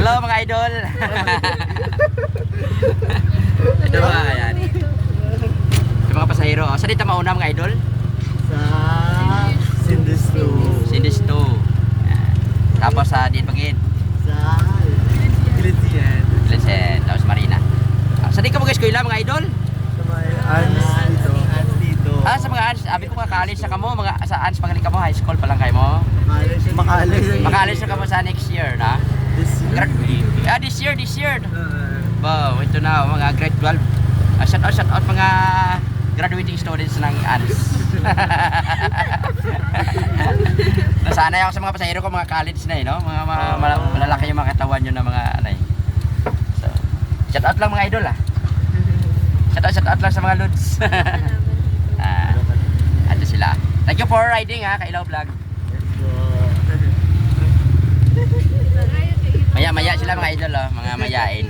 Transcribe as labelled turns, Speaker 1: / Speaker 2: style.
Speaker 1: Hello mga idol. Ito ba, ayan. Yung mga pasahero. Oh, saan dito mauna mga idol?
Speaker 2: Sa Sindisto.
Speaker 1: Sindisto. Ayan. Tapos sa Dinpagid.
Speaker 2: Sa Gilitian.
Speaker 1: Glensen. Tapos Marina. Saan di ka mag-eskwela mga idol?
Speaker 2: Sa may Ans dito. Ans dito.
Speaker 1: Sa mga ANS. Sabi ko mga college na kamo. Sa ANS pangaling ka mo. High school pa lang kayo mo.
Speaker 2: Makalis.
Speaker 1: Makalis na ka mo sa next year na. This year. Wow, ito na mga grade 12. Shout out mga graduating students ng ANS. Nasanay ako sa mga pasahero ko, mga college na no? Mga malalaki yung mga katawan nyo na mga anay. So, shout out lang mga idol Shout out lang sa mga lods. Ito sila. Thank you for riding Kailaw Vlog. Maya sila mga idol mga mayain.